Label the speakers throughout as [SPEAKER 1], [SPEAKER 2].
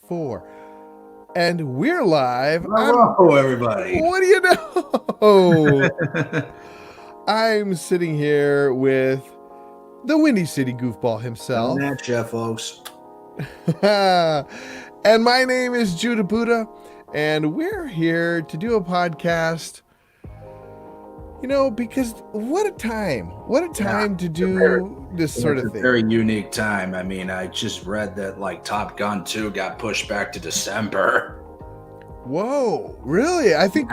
[SPEAKER 1] 4. And we're live.
[SPEAKER 2] Hello, everybody.
[SPEAKER 1] What do you know? I'm sitting here with the Windy City goofball himself.
[SPEAKER 2] Coming at ya, folks.
[SPEAKER 1] And my name is Judah Buddha, and we're here to do a podcast. You know, because what a time to do this sort of thing.
[SPEAKER 2] Very unique time. I mean, I just read that like Top Gun 2 got pushed back to December.
[SPEAKER 1] Whoa, really? I think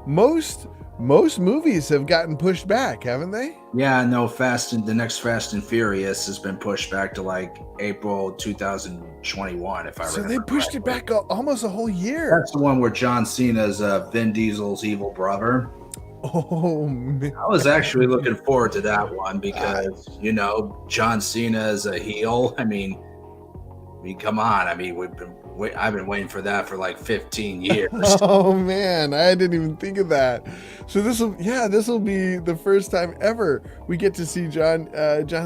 [SPEAKER 1] most movies have gotten pushed back, haven't they?
[SPEAKER 2] Yeah, no, the next Fast and Furious has been pushed back to like April 2021, if I remember.
[SPEAKER 1] So they pushed it back almost a whole year.
[SPEAKER 2] That's the one where John Cena's Vin Diesel's evil brother.
[SPEAKER 1] Oh, man.
[SPEAKER 2] I was actually looking forward to that one because, John Cena is a heel. I mean, come on. I mean, I've been waiting for that for like 15 years.
[SPEAKER 1] Oh man, I didn't even think of that. So this will be the first time ever we get to see John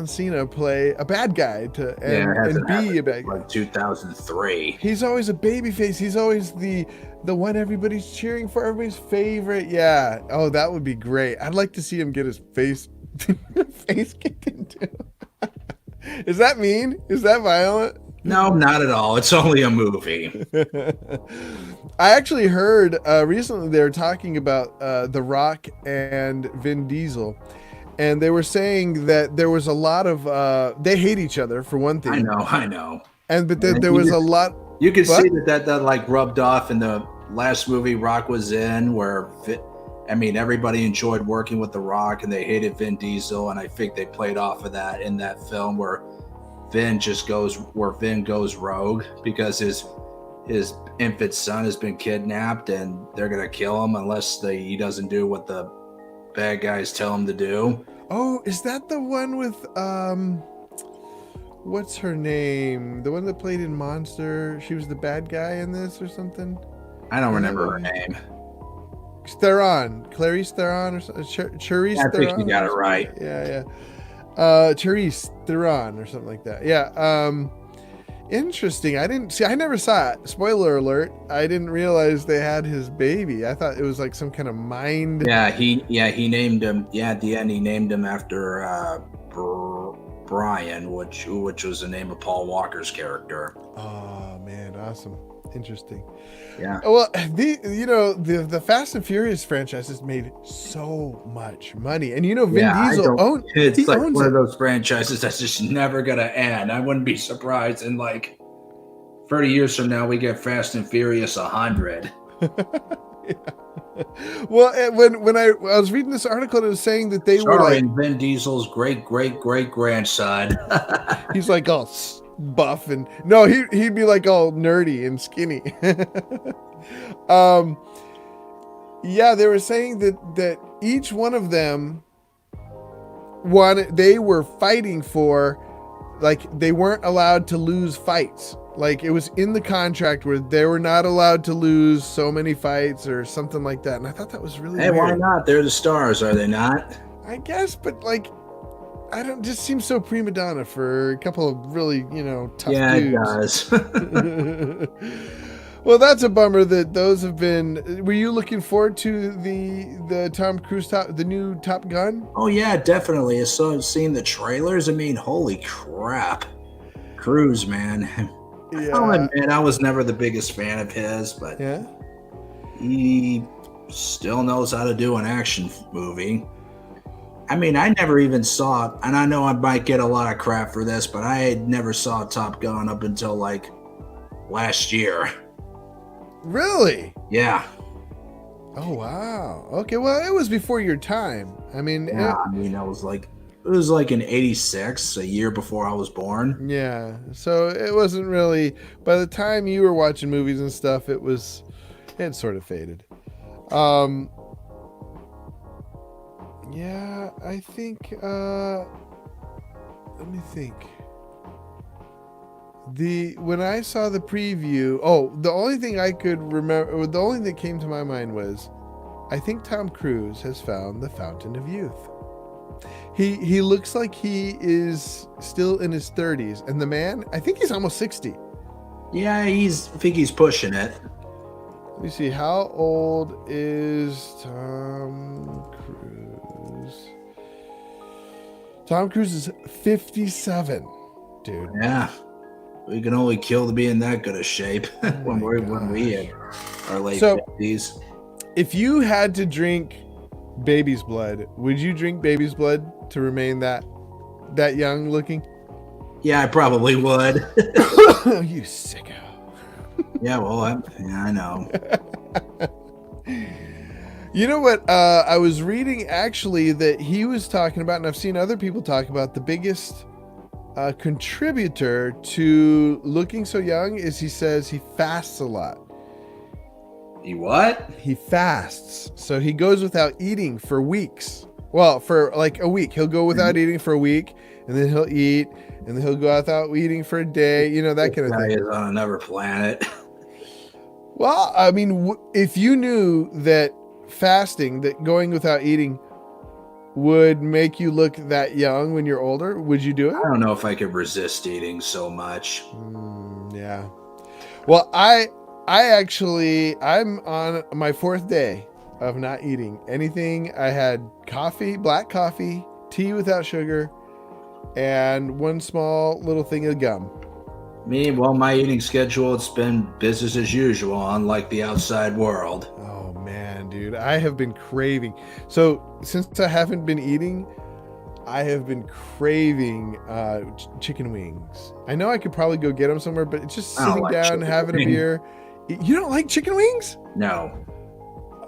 [SPEAKER 1] Cena play a bad guy and be a bad guy.
[SPEAKER 2] Like 2003.
[SPEAKER 1] He's always a babyface. He's always the one everybody's cheering for, everybody's favorite. Yeah. Oh, that would be great. I'd like to see him get his face kicked into. Is that mean? Is that violent?
[SPEAKER 2] No, not at all. It's only a movie.
[SPEAKER 1] I actually heard recently they were talking about The Rock and Vin Diesel, and they were saying that there was a lot of they hate each other for one thing.
[SPEAKER 2] I know.
[SPEAKER 1] But there was a lot.
[SPEAKER 2] You can see that like rubbed off in the last movie Rock was in, where everybody enjoyed working with The Rock and they hated Vin Diesel, and I think they played off of that in that film where Vin goes rogue because his infant son has been kidnapped and they're gonna kill him unless he doesn't do what the bad guys tell him to do.
[SPEAKER 1] Oh, is that the one with what's her name? The one that played in Monster. She was the bad guy in this or something.
[SPEAKER 2] I don't remember her name.
[SPEAKER 1] Clarice Theron or Charisse Theron.
[SPEAKER 2] I think you got it right.
[SPEAKER 1] Yeah. Charisse Theron or something like that. Yeah. Interesting. I never saw it. Spoiler alert. I didn't realize they had his baby. I thought it was like some kind of mind.
[SPEAKER 2] Yeah, he named him. Yeah, at the end he named him after Brian, which was the name of Paul Walker's character.
[SPEAKER 1] Oh man, awesome. Interesting.
[SPEAKER 2] Yeah.
[SPEAKER 1] Well, the Fast and Furious franchise has made so much money, and Vin Diesel owns.
[SPEAKER 2] It's like one of those franchises that's just never gonna end. I wouldn't be surprised in like 30 years from now we get Fast and Furious 100.
[SPEAKER 1] Yeah. Well, when I was reading this article, it was saying that they were like
[SPEAKER 2] Vin Diesel's great grandson.
[SPEAKER 1] He's like all buff and no, he'd be like all nerdy and skinny. Yeah, they were saying that each one of them they were fighting for, like, they weren't allowed to lose fights. Like, it was in the contract where they were not allowed to lose so many fights or something like that. And I thought that was really weird.
[SPEAKER 2] Why not? They're the stars, are they not?
[SPEAKER 1] I guess, but like, just seems so prima donna for a couple of really, tough dudes.
[SPEAKER 2] Yeah, it does.
[SPEAKER 1] Well, that's a bummer that those have been. Were you looking forward to the Tom Cruise the new Top Gun?
[SPEAKER 2] Oh yeah, definitely. Seeing the trailers. I mean, holy crap, Cruise, man.
[SPEAKER 1] Yeah.
[SPEAKER 2] I'll admit, I was never the biggest fan of his, but
[SPEAKER 1] yeah,
[SPEAKER 2] he still knows how to do an action movie. I mean, I never even saw, and I know I might get a lot of crap for this, but I never saw Top Gun up until like last year.
[SPEAKER 1] Really?
[SPEAKER 2] Yeah.
[SPEAKER 1] Oh wow. Okay, well, it was before your time. I mean,
[SPEAKER 2] yeah. It was like in '86, a year before I was born.
[SPEAKER 1] Yeah. So it wasn't really. By the time you were watching movies and stuff, it had sort of faded. Yeah, I think. Let me think. When I saw the preview, the only thing I could remember, the only thing that came to my mind was, I think Tom Cruise has found the fountain of youth. He looks like he is still in his 30s, and the man, I think he's almost 60.
[SPEAKER 2] Yeah, I think he's pushing it.
[SPEAKER 1] Let me see. How old is Tom Cruise? Tom Cruise is 57, dude.
[SPEAKER 2] Yeah. We can only kill to be in that good a shape
[SPEAKER 1] Oh
[SPEAKER 2] when
[SPEAKER 1] my
[SPEAKER 2] we
[SPEAKER 1] gosh.
[SPEAKER 2] hit our late
[SPEAKER 1] So-
[SPEAKER 2] 50s.
[SPEAKER 1] If you had to drink baby's blood, would you drink baby's blood to remain that young looking?
[SPEAKER 2] Yeah, I probably would.
[SPEAKER 1] You sicko.
[SPEAKER 2] Yeah, well, I know.
[SPEAKER 1] You know what? I was reading actually that he was talking about, and I've seen other people talk about, the biggest contributor to looking so young is he says he fasts a lot.
[SPEAKER 2] He what?
[SPEAKER 1] He fasts. So he goes without eating for weeks. Well, for like a week. He'll go without eating for a week, and then he'll eat, and then he'll go without eating for a day, that kind of
[SPEAKER 2] Guy
[SPEAKER 1] thing.
[SPEAKER 2] is on another planet.
[SPEAKER 1] Well, I mean, if you knew that fasting, that going without eating would make you look that young when you're older, would you do it?
[SPEAKER 2] I don't know if I could resist eating so much.
[SPEAKER 1] Yeah. Well, I'm on my 4th day of not eating anything. I had coffee, black coffee, tea without sugar, and one small little thing of gum.
[SPEAKER 2] Me, well, my eating schedule, it's been business as usual, unlike the outside world.
[SPEAKER 1] Oh man, dude, I have been craving. So since I haven't been eating, I have been craving chicken wings. I know I could probably go get them somewhere, but it's just
[SPEAKER 2] I don't
[SPEAKER 1] sitting
[SPEAKER 2] like
[SPEAKER 1] down,
[SPEAKER 2] chicken
[SPEAKER 1] having a
[SPEAKER 2] wings.
[SPEAKER 1] beer. You don't like chicken wings?
[SPEAKER 2] No.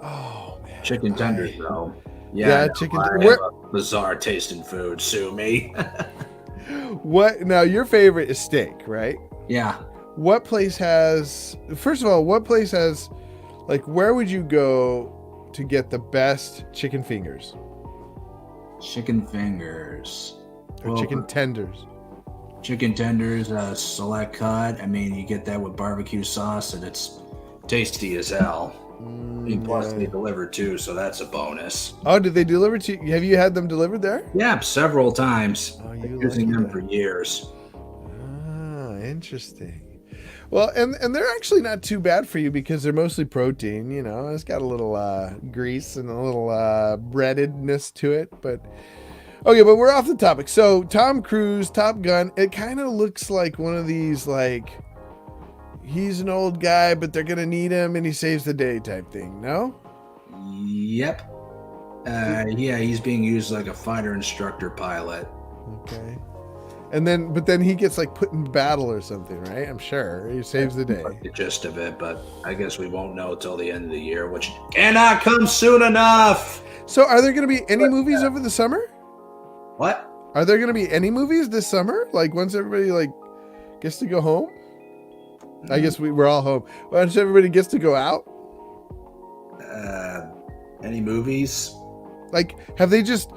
[SPEAKER 1] Oh man,
[SPEAKER 2] Chicken tenders, though.
[SPEAKER 1] Yeah,
[SPEAKER 2] I
[SPEAKER 1] chicken.
[SPEAKER 2] I have a bizarre taste in food. Sue me.
[SPEAKER 1] What now? Your favorite is steak, right?
[SPEAKER 2] Yeah.
[SPEAKER 1] What place has? First of all, what place has? Like, where would you go to get the best chicken fingers
[SPEAKER 2] Chicken fingers.
[SPEAKER 1] or chicken tenders?
[SPEAKER 2] Chicken tenders, select cut. I mean, you get that with barbecue sauce, and it's tasty as hell. And plus,
[SPEAKER 1] Yeah.
[SPEAKER 2] they deliver too, so that's a bonus.
[SPEAKER 1] Oh, did they deliver to you? Have you had them delivered there?
[SPEAKER 2] Yeah, several times.
[SPEAKER 1] Oh,
[SPEAKER 2] Been
[SPEAKER 1] you
[SPEAKER 2] using
[SPEAKER 1] lucky
[SPEAKER 2] them for years.
[SPEAKER 1] Ah, interesting. Well, and they're actually not too bad for you because they're mostly protein. It's got a little grease and a little breadedness to it. But okay, but we're off the topic. So Tom Cruise, Top Gun. It kind of looks like one of these like he's an old guy, but they're gonna need him, and he saves the day type thing. No?
[SPEAKER 2] Yep. Yeah, he's being used like a fighter instructor pilot.
[SPEAKER 1] Okay. But then he gets like put in battle or something, right? I'm sure he saves the day.
[SPEAKER 2] Like the gist of it, but I guess we won't know till the end of the year, which cannot come soon enough.
[SPEAKER 1] So, are there going to be any movies over the summer?
[SPEAKER 2] What?
[SPEAKER 1] Are there going to be any movies this summer? Like once everybody like gets to go home? I guess we're all home. Once everybody gets to go out?
[SPEAKER 2] Any movies?
[SPEAKER 1] Like, have they just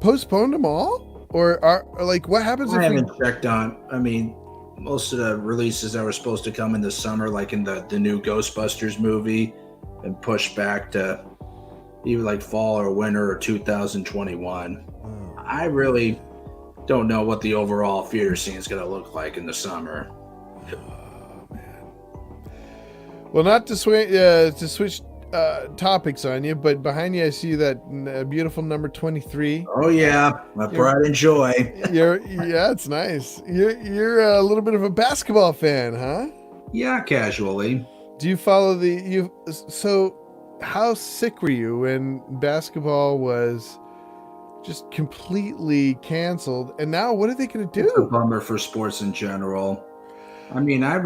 [SPEAKER 1] postponed them all? Or like what happens
[SPEAKER 2] I
[SPEAKER 1] if we
[SPEAKER 2] haven't checked on. I mean, most of the releases that were supposed to come in the summer, like in the new Ghostbusters movie, and pushed back to even like fall or winter or 2021. I really don't know what the overall theater scene is going to look like in the summer.
[SPEAKER 1] Oh man. Well, not to switch topics on you, but behind you I see that beautiful number 23.
[SPEAKER 2] Oh yeah, my pride and joy.
[SPEAKER 1] Yeah, it's nice. You're a little bit of a basketball fan, huh?
[SPEAKER 2] Yeah, casually.
[SPEAKER 1] Do you follow so how sick were you when basketball was just completely canceled, and now what are they going to
[SPEAKER 2] It's a
[SPEAKER 1] do?
[SPEAKER 2] bummer for sports in general. I mean, I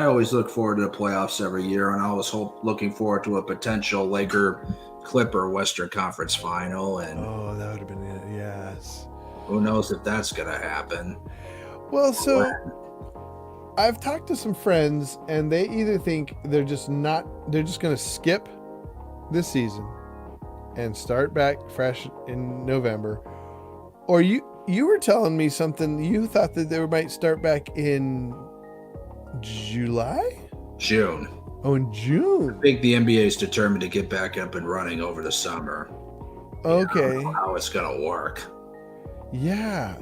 [SPEAKER 2] always look forward to the playoffs every year, and I was looking forward to a potential Laker Clipper Western Conference final, and
[SPEAKER 1] Oh, that would have been it. Yes.
[SPEAKER 2] who knows if that's gonna happen.
[SPEAKER 1] Well, so I've talked to some friends, and they either think they're just going to skip this season and start back fresh in November, or you were telling me something. You thought that they might start back in July?
[SPEAKER 2] June.
[SPEAKER 1] Oh, in June.
[SPEAKER 2] I think the NBA is determined to get back up and running over the summer.
[SPEAKER 1] Okay.
[SPEAKER 2] I don't know how it's gonna work.
[SPEAKER 1] Yeah.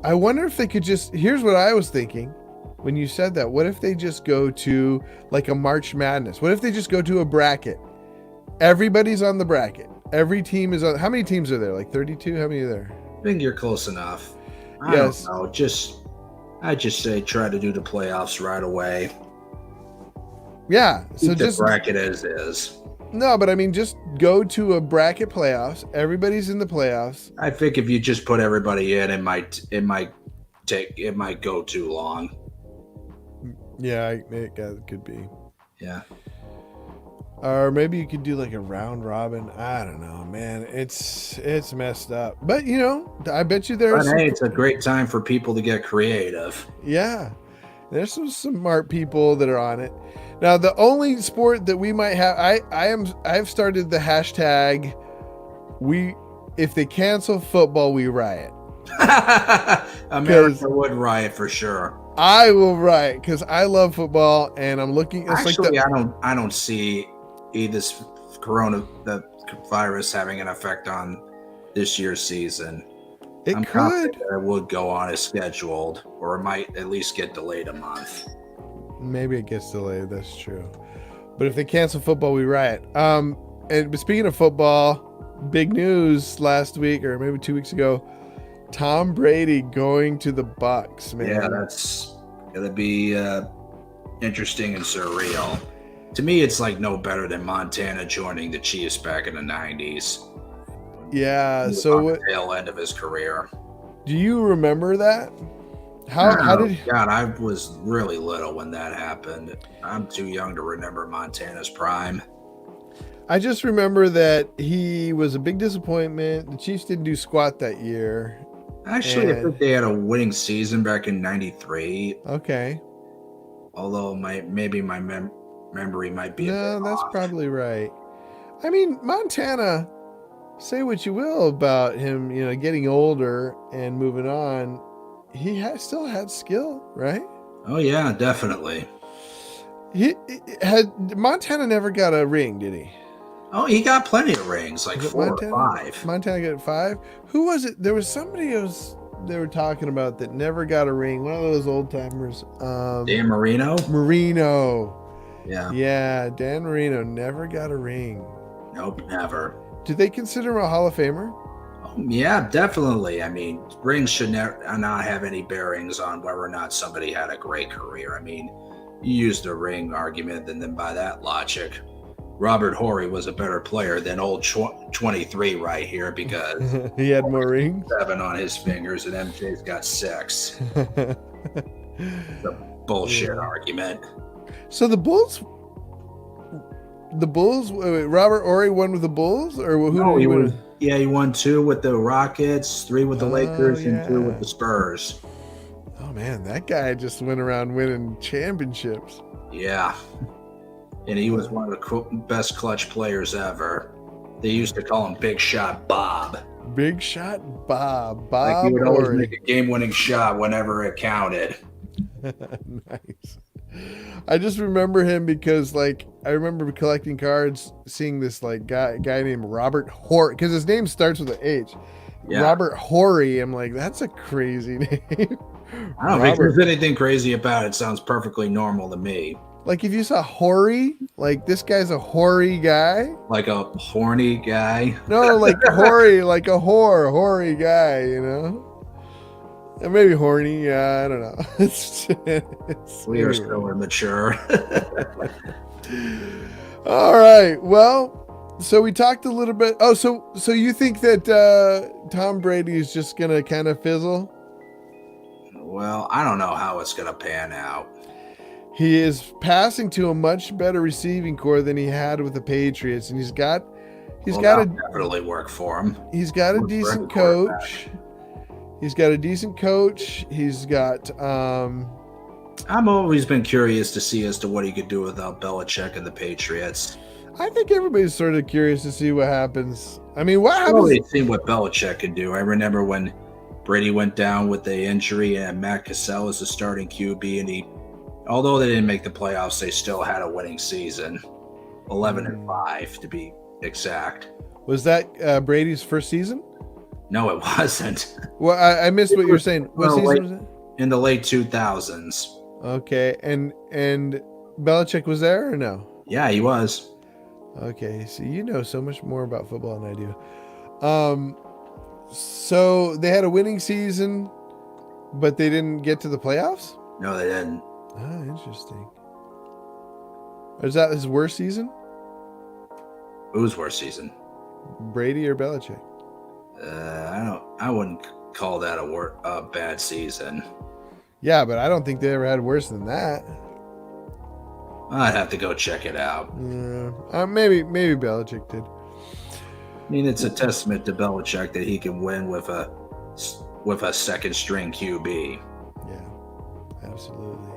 [SPEAKER 1] I wonder if they could here's what I was thinking. when you said that. What if they just go to like a March Madness? What if they just go to a bracket? Everybody's on the bracket. Every team is on. How many teams are there? Like 32? How many are there?
[SPEAKER 2] I think you're close enough. I
[SPEAKER 1] Yes.
[SPEAKER 2] don't know. I just say try to do the playoffs right away.
[SPEAKER 1] Yeah. So
[SPEAKER 2] Keep the
[SPEAKER 1] just
[SPEAKER 2] bracket as is.
[SPEAKER 1] no, but I mean, just go to a bracket playoffs. Everybody's in the playoffs.
[SPEAKER 2] I think if you just put everybody in, it might go too long.
[SPEAKER 1] Yeah, it could be.
[SPEAKER 2] Yeah.
[SPEAKER 1] Or maybe you could do like a round robin. I don't know, man. It's messed up. But I bet you there's.
[SPEAKER 2] But hey, it's a great time for people to get creative.
[SPEAKER 1] Yeah, there's some smart people that are on it. Now, the only sport that we might have, I've started the hashtag. If they cancel football, we riot.
[SPEAKER 2] America would riot for sure.
[SPEAKER 1] I will riot because I love football, and I'm looking.
[SPEAKER 2] Actually, I don't see this the virus having an effect on this year's season.
[SPEAKER 1] I'm confident
[SPEAKER 2] that it would go on as scheduled, or it might at least get delayed a month.
[SPEAKER 1] Maybe it gets delayed. That's true. But if they cancel football, we riot. And speaking of football, big news last week or maybe 2 weeks ago. Tom Brady going to the Bucs, man.
[SPEAKER 2] Yeah, that's gonna be interesting and surreal. To me, it's like no better than Montana joining the Chiefs back in the 90s.
[SPEAKER 1] Yeah, so
[SPEAKER 2] on the tail end of his career.
[SPEAKER 1] Do you remember that? How did
[SPEAKER 2] God, I was really little when that happened. I'm too young to remember Montana's prime.
[SPEAKER 1] I just remember that he was a big disappointment. The Chiefs didn't do squat that year.
[SPEAKER 2] Actually, I think they had a winning season back in '93.
[SPEAKER 1] Okay.
[SPEAKER 2] Although maybe my memory might be
[SPEAKER 1] that's
[SPEAKER 2] off.
[SPEAKER 1] probably right. I mean, Montana, say what you will about him, getting older and moving on. He still had skill, right?
[SPEAKER 2] Oh yeah, definitely.
[SPEAKER 1] Montana never got a ring, did he?
[SPEAKER 2] Oh, he got plenty of rings, like 4 or 5.
[SPEAKER 1] Montana got 5. Who was it? There was somebody else they were talking about that never got a ring. One of those old timers.
[SPEAKER 2] Dan Marino.
[SPEAKER 1] Yeah, Dan Marino never got a ring.
[SPEAKER 2] Nope, never.
[SPEAKER 1] Do they consider him a Hall of Famer?
[SPEAKER 2] Oh, yeah, definitely. I mean, rings should not have any bearings on whether or not somebody had a great career. I mean, you use the ring argument, and then by that logic, Robert Horry was a better player than old 23 right here because
[SPEAKER 1] he had more rings.
[SPEAKER 2] 7 on his fingers, and MJ's got 6. It's a bullshit argument.
[SPEAKER 1] So the Bulls. Robert Horry won with the Bulls, or who?
[SPEAKER 2] No, he won. Yeah, he won 2 with the Rockets, 3 with the Lakers, and 2 with the Spurs.
[SPEAKER 1] Oh man, that guy just went around winning championships.
[SPEAKER 2] Yeah. And he was one of the best clutch players ever. They used to call him Big Shot Bob.
[SPEAKER 1] Big Shot Bob.
[SPEAKER 2] Like he would always make a game-winning shot whenever it counted.
[SPEAKER 1] Nice. I just remember him because, I remember collecting cards, seeing this guy named Robert Horry, because his name starts with an H. Yeah. Robert Horry. I'm like, that's a crazy name.
[SPEAKER 2] I don't think there's anything crazy about it. It sounds perfectly normal to me.
[SPEAKER 1] Like if you saw Horry, this guy's a hoary guy.
[SPEAKER 2] Like a horny guy?
[SPEAKER 1] No, like hoary, like a hoary guy, And maybe horny, yeah, I don't know.
[SPEAKER 2] We are still immature.
[SPEAKER 1] All right, well, so we talked a little bit. Oh, so you think that Tom Brady is just going to kind of fizzle?
[SPEAKER 2] Well, I don't know how it's going to pan out.
[SPEAKER 1] He is passing to a much better receiving core than he had with the Patriots, and he's got
[SPEAKER 2] definitely work for him.
[SPEAKER 1] He's got a decent coach. He's got a decent coach. He's got.
[SPEAKER 2] I've always been curious to see as to what he could do without Belichick and the Patriots.
[SPEAKER 1] I think everybody's sort of curious to see what happens. I mean, what happens?
[SPEAKER 2] I've seen what Belichick can do. I remember when Brady went down with the injury and Matt Cassell was the starting QB, and although they didn't make the playoffs, they still had a winning season, 11-5 to be exact.
[SPEAKER 1] Was that Brady's first season?
[SPEAKER 2] No, it wasn't.
[SPEAKER 1] Well, I missed what you were saying. What season was it?
[SPEAKER 2] In the late 2000s.
[SPEAKER 1] Okay, and Belichick was there or no?
[SPEAKER 2] Yeah, he was.
[SPEAKER 1] Okay, so you know so much more about football than I do. So they had a winning season, but they didn't get to the playoffs?
[SPEAKER 2] No, they didn't.
[SPEAKER 1] Ah, interesting. Is that his worst season?
[SPEAKER 2] Who's worst season?
[SPEAKER 1] Brady or Belichick?
[SPEAKER 2] I wouldn't call that a bad season.
[SPEAKER 1] Yeah, but I don't think they ever had worse than that.
[SPEAKER 2] I'd have to go check it out.
[SPEAKER 1] Maybe Belichick did.
[SPEAKER 2] I mean, it's a testament to Belichick that he can win with a second string QB.
[SPEAKER 1] Yeah, absolutely.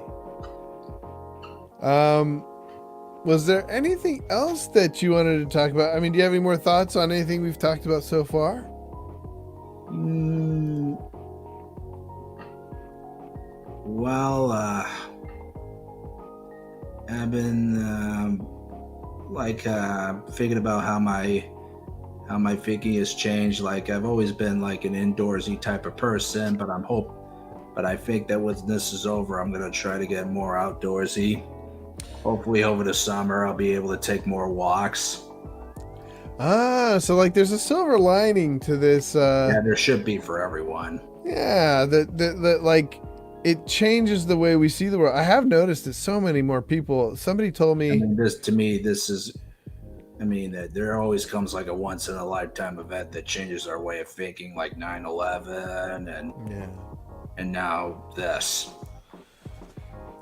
[SPEAKER 1] Was there anything else that you wanted to talk about? I mean, do you have any more thoughts on anything we've talked about so far?
[SPEAKER 2] Well, I've been thinking about how my thinking has changed. Like I've always been like an indoorsy type of person, but I think that when this is over, I'm gonna try to get more outdoorsy. Hopefully over the summer, I'll be able to take more walks.
[SPEAKER 1] So like there's a silver lining to this.
[SPEAKER 2] Yeah, there should be for everyone.
[SPEAKER 1] Yeah, that like it changes the way we see the world. I have noticed that so many more people. Somebody told me.
[SPEAKER 2] I mean, this is. I mean, there always comes like a once in a lifetime event that changes our way of thinking, like 9/11 and now this.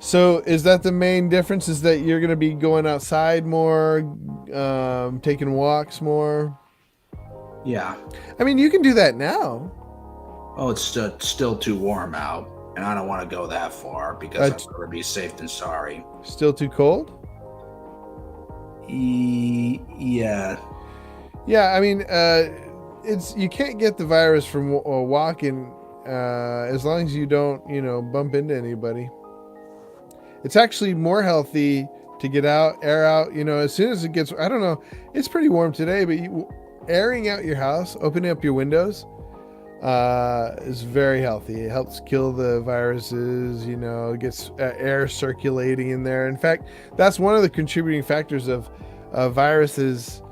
[SPEAKER 1] So is that the main difference? Is that you're going to be going outside more, taking walks more?
[SPEAKER 2] Yeah.
[SPEAKER 1] I mean, you can do that now.
[SPEAKER 2] Oh, it's still too warm out, and I don't want to go that far because I'm going to be safe than sorry.
[SPEAKER 1] Still too cold?
[SPEAKER 2] Yeah.
[SPEAKER 1] Yeah, I mean, it's you can't get the virus from walking as long as you don't, bump into anybody. It's actually more healthy to get out, air out. As soon as it gets, I don't know, it's pretty warm today, but airing out your house, opening up your windows, is very healthy. It helps kill the viruses. It gets air circulating in there. In fact, that's one of the contributing factors of viruses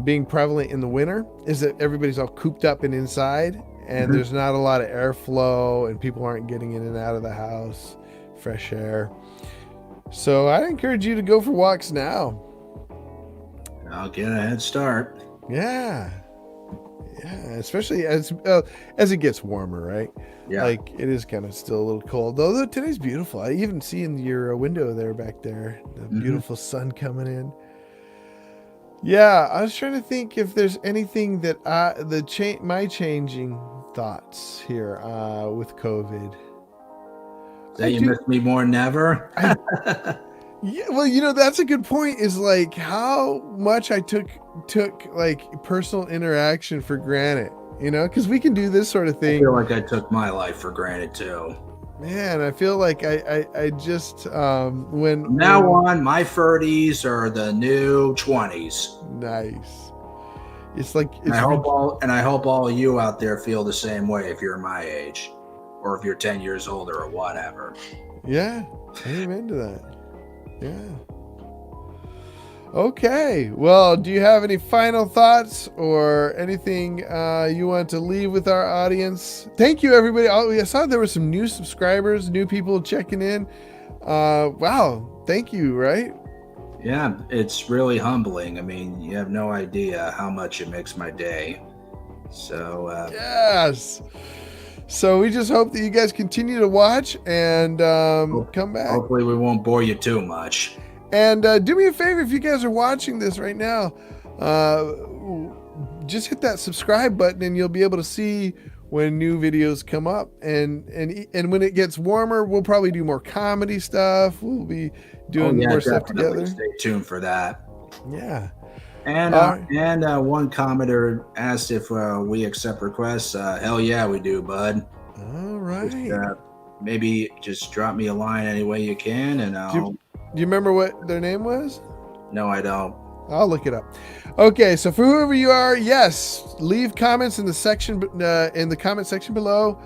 [SPEAKER 1] being prevalent in the winter is that everybody's all cooped up and inside, and there's not a lot of airflow, and people aren't getting in and out of the house, fresh air. So I encourage you to go for walks now.
[SPEAKER 2] I'll get a head start.
[SPEAKER 1] Yeah, especially as it gets warmer, right?
[SPEAKER 2] Yeah.
[SPEAKER 1] Like it is kind of still a little cold, although today's beautiful. I even see in your window there back there the beautiful sun coming in. Yeah, I was trying to think if there's anything that my changing thoughts here with COVID.
[SPEAKER 2] That you miss me more than ever?
[SPEAKER 1] Yeah, well, that's a good point. Is like how much I took like personal interaction for granted. Because we can do this sort of thing.
[SPEAKER 2] I feel like I took my life for granted too.
[SPEAKER 1] Man, I feel like I just when
[SPEAKER 2] from now on, my 30s are the new 20s.
[SPEAKER 1] Nice. It's like
[SPEAKER 2] I hope all of you out there feel the same way if you're my age, or if you're 10 years older or whatever.
[SPEAKER 1] Yeah, amen to that. Yeah. Okay. Well, do you have any final thoughts or anything you want to leave with our audience? Thank you, everybody. I saw there were some new subscribers, new people checking in. Wow. Thank you. Right?
[SPEAKER 2] Yeah, it's really humbling. I mean, you have no idea how much it makes my day. So
[SPEAKER 1] yes. So we just hope that you guys continue to watch and come back.
[SPEAKER 2] Hopefully we won't bore you too much.
[SPEAKER 1] And do me a favor, if you guys are watching this right now, just hit that subscribe button and you'll be able to see when new videos come up. And when it gets warmer, we'll probably do more comedy stuff. We'll be doing more stuff together.
[SPEAKER 2] Stay tuned for that.
[SPEAKER 1] Yeah.
[SPEAKER 2] And one commenter asked if we accept requests. Hell yeah, we do, bud.
[SPEAKER 1] All right.
[SPEAKER 2] Maybe just drop me a line any way you can, and I'll.
[SPEAKER 1] Do you remember what their name was?
[SPEAKER 2] No, I don't.
[SPEAKER 1] I'll look it up. Okay, so for whoever you are, yes, leave comments in the comment section below.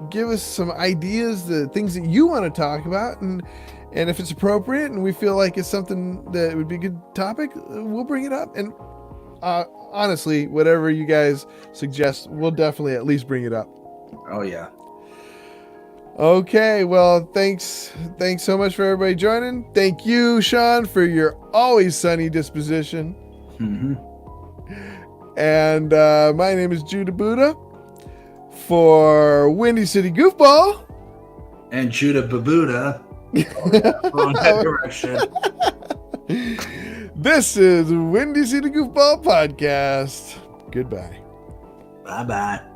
[SPEAKER 1] Give us some ideas, the things that you want to talk about, and if it's appropriate and we feel like it's something that would be a good topic, we'll bring it up. And honestly, whatever you guys suggest, we'll definitely at least bring it up.
[SPEAKER 2] Oh yeah.
[SPEAKER 1] Okay, well, thanks so much for everybody joining. Thank you, Sean, for your always sunny disposition.
[SPEAKER 2] Mm-hmm.
[SPEAKER 1] And my name is Judah Buddha for Windy City Goofball.
[SPEAKER 2] And Judah Babuda. Wrong that direction.
[SPEAKER 1] This is Windy City Goofball Podcast. Goodbye.
[SPEAKER 2] Bye-bye.